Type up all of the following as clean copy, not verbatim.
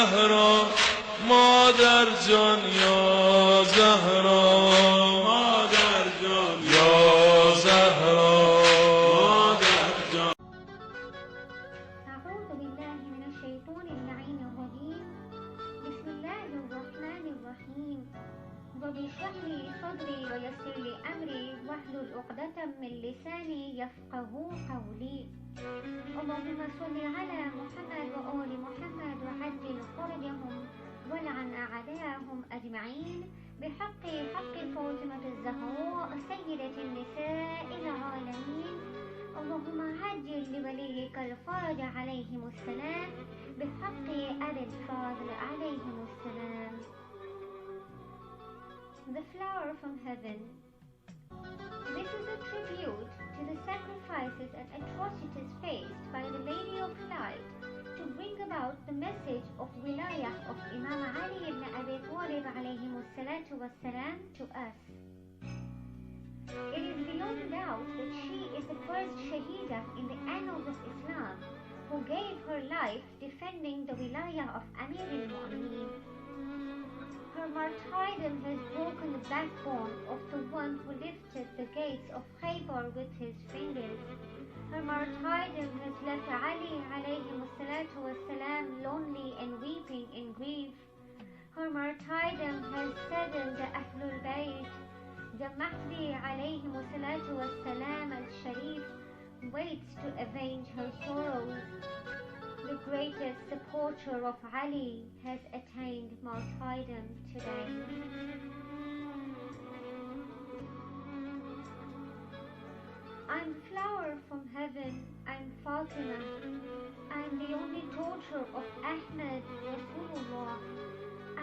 زهرا مادر جان یا زهرا مادر جان یا زهرا مادر جان. أعوذ بالله من الشيطان اللعين الرجيم. بسم الله الرحمن الرحيم. رب اشرح لي صدري ويسر لي أمري واحلل عقدة من لساني يفقهوا قولي. اللهم صل على محمد وآل محمد وعجل فرجهم ولعن أعداءهم أجمعين بحق فاطمة الزهراء سيدة النساء العالمين. اللهم عجل لوليك الفرج عليهم السلام بحق أبي الفاضل عليهم السلام. The flower from heaven. This is a tribute to the sacrifices and atrocities faced by the Lady of Light to bring about the message of wilayah of Imam Ali ibn Abi Talib alayhi salatu wassalam to us. It is beyond doubt that she is the first Shaheedah in the annals of Islam who gave her life defending the wilayah of Amir al-Mu'mineen. Her martyrdom has broken the backbone of the one who lifted the gates of Khaybar with his fingers. Her martyrdom has left Ali alayhi salatu wassalam lonely and weeping in grief. Her martyrdom has saddened the Ahlul Bayt. The Mahdi alayhi salatu wassalam al-Sharif waits to avenge her sorrows. The greatest supporter of Ali has attained martyrdom today. I'm flower from heaven, I'm Fatimah. I'm the only daughter of Ahmad Rasulullah.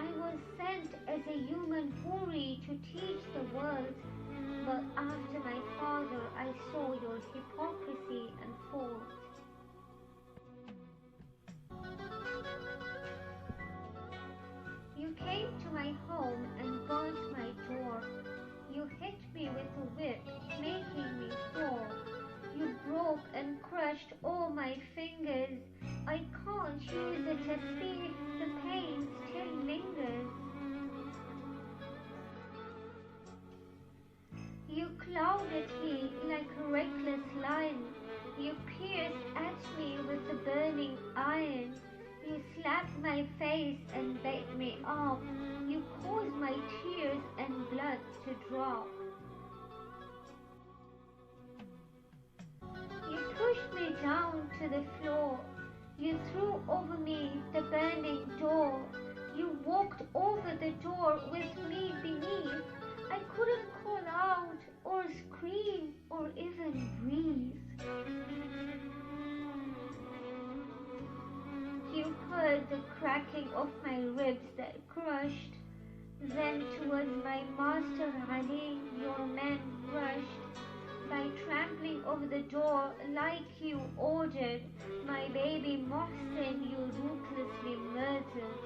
I was sent as a human huri to teach the world, but after my father I saw your hypocrisy and fault. You came to my home and burnt my door. You hit me with a whip, making me fall. You broke and crushed all my fingers. I can't use the tasbih, the pain still lingers. You clawed at me like a reckless lion. You pierced at me with the burning iron. You slapped my face and beat me up. You caused my tears and blood to drop. You pushed me down to the floor. You threw over me the burning door. You walked over the door with me beneath. I couldn't call out or scream or even breathe. You heard the cracking of my ribs that crushed. Then towards my master Ali, your men rushed. By trampling over the door like you ordered, my baby Mohsen you ruthlessly murdered.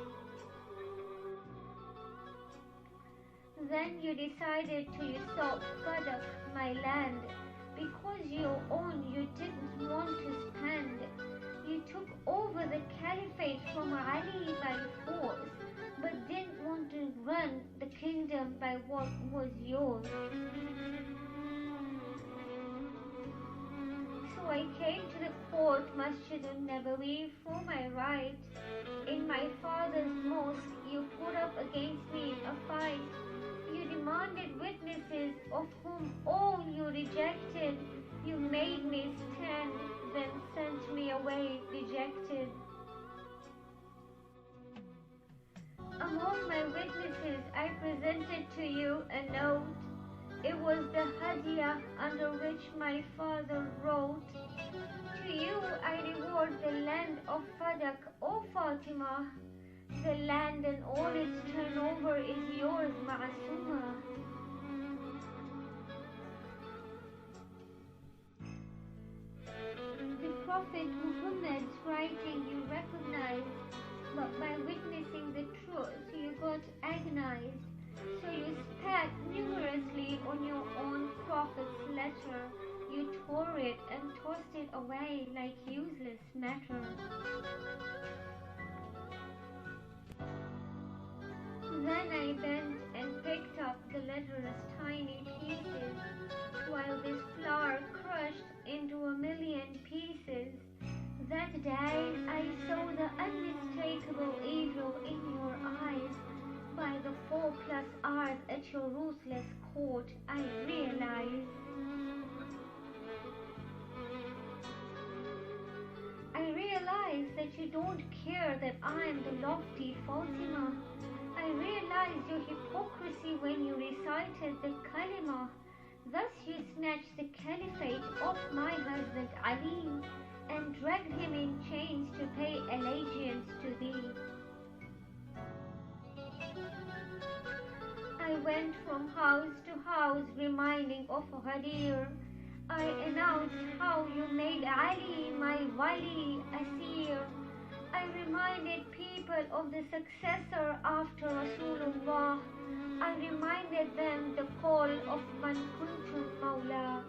Then you decided to usurp Fadak, my land, because your own you didn't want to spend. You took over the caliphate from Ali by force, but didn't want to run the kingdom by what was yours. So I came to the court Masjid al-Nabawi for my right. In my father's mosque you put up against me a fight. You demanded witnesses of whom all you rejected. You made me stand, then sent me away dejected. Among my witnesses I presented to you a note. It was the hadiyah under which my father wrote, "To you I reward the land of Fadak, O Fatimah. The land and all its turnover is yours, Ma'asuma." The Prophet Muhammad's writing you recognized, but by witnessing the truth you got agonized. So you spat numerously on your own prophet's letter. You tore it and tossed it away like useless matter. matter as tiny pieces, while this flower crushed into a million pieces. That day I saw the unmistakable evil in your eyes. By the 4+ hours at your ruthless court, I realized. I realize that you don't care that I am the lofty Fatimah. I realize your hypocrisy when you recited the kalima. Thus you snatched the caliphate off my husband Ali and dragged him in chains to pay allegiance to thee. I went from house to house reminding of Ghadir. I announced how you made Ali my wali asir. I reminded people of the successor after Rasulullah. I reminded them the call of Man Kuntum Mawla.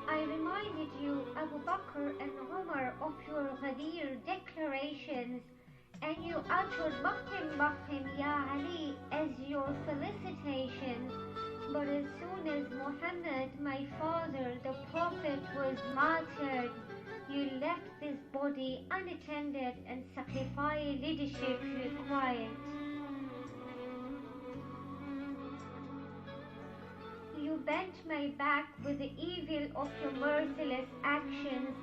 I reminded you, Abu Bakr and Umar, of your Ghadir declarations, and you uttered Bahim Ya Ali as your felicitations. But as soon as Muhammad, my father, the Prophet, was martyred, you left this body unattended and sacrificed leadership required. You bent my back with the evil of your merciless actions,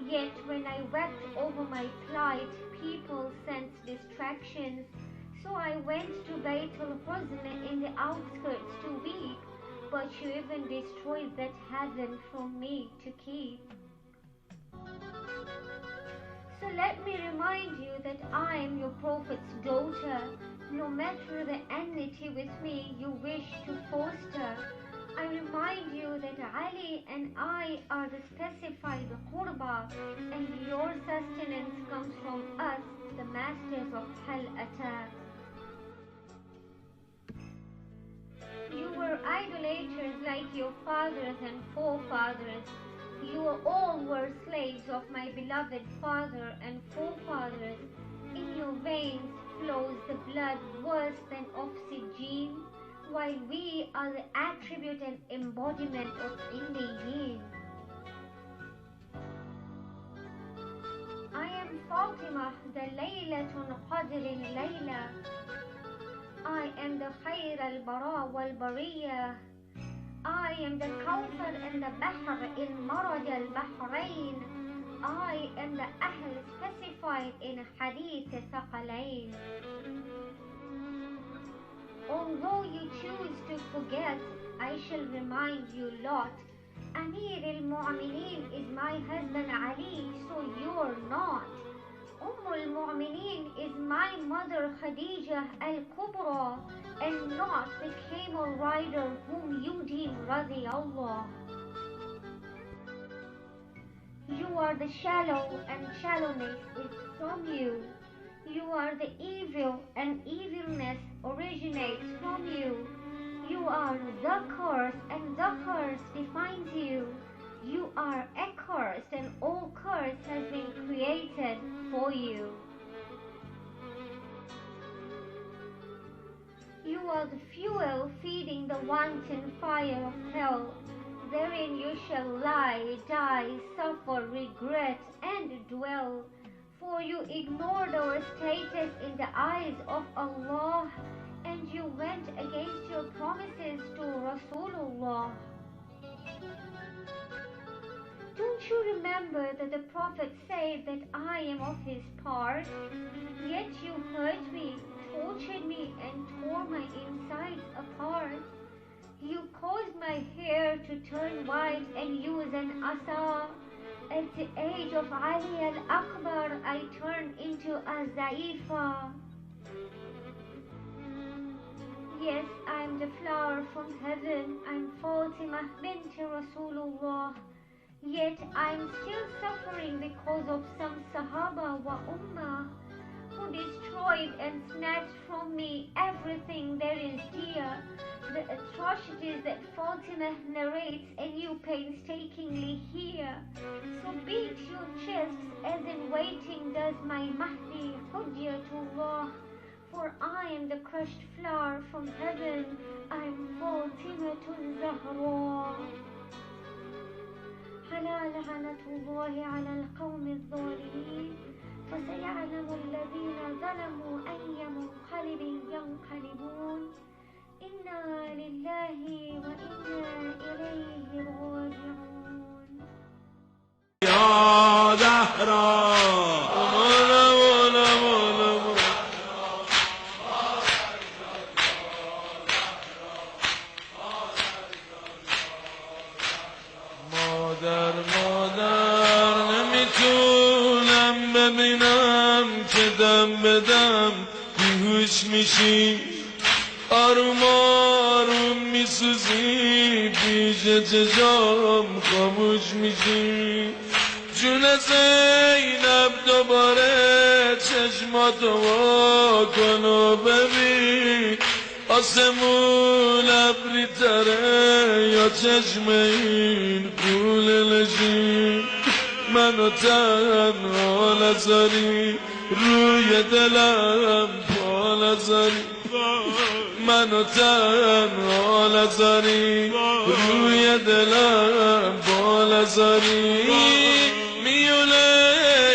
yet when I wept over my plight, people sensed distractions. So I went to Baitul Huzn in the outskirts to weep, but you even destroyed that heaven from me to keep. So let me remind you that I am your Prophet's daughter. No matter the enmity with me you wish to foster, I remind you that Ali and I are the specified qurba, and your sustenance comes from us, the masters of Hal-Atab. You were idolaters like your fathers and forefathers. You all were slaves of my beloved father and forefathers. In your veins flows the blood worse than oxygen, while we are the attribute and embodiment of Indiyin. I am Fatimah, the Laylatun Qadrin Layla. I am the Khair al-Bara wal-Bariyah. I am the Kawthar and the Bahr in Maraj al-Bahrain. I am the Ahl specified in Hadith Thaqalain. Although you choose to forget, I shall remind you lot. Amir al-Mu'mineen is my husband Ali, so you're not. al-Mu'mineen is my mother Khadija al-Kubra, and not the camel rider whom you deem radiyallah. You are the shallow, and shallowness is from you. You are the evil, and evilness originates from you. You are the curse, and the curse defines you. You are accursed, and all curse has been created for you. You are the fuel feeding the wanton fire of hell. Therein you shall lie, die, suffer, regret, and dwell. For you ignored our status in the eyes of Allah, and you went against your promises to Rasulullah. Don't you remember that the Prophet said that I am of his part? Yet you hurt me, tortured me, and tore my insides apart. You caused my hair to turn white and use an asa. At the age of Ali al-Akbar, I turned into a Zaifa. Yes, I'm the flower from heaven. I'm Fatimah bint Rasulullah. Yet I'm still suffering because of some Sahaba wa Ummah who destroyed and snatched from me everything there is dear. The atrocities that Fatimah narrates and you painstakingly hear. So beat your chests as in waiting does my Mahdi Hujjatullah. For I am the crushed flower from heaven, I am Fatimatuz Zahraa. ألا لعنة الله على القوم الظالمين فسيعلم الذين ظلموا أي منقلب ينقلبون إنا لله وإنا إليه راجعون. يا زهراء مادر نمیتونم ببینم که دم به دم بیهوش میشی، آروم آروم میسوزی، پیش چشام خاموش میشی. جون زینب دوباره چشماتو وا کن و ببین، آسمون ابری تره یا چشم این پول لشین. منو تنها نذاری روی دلم پا نذاری، منو تنها نذاری روی دلم پا نذاری. میونه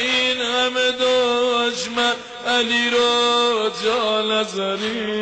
این همه دشمن علی رو جا نذاری.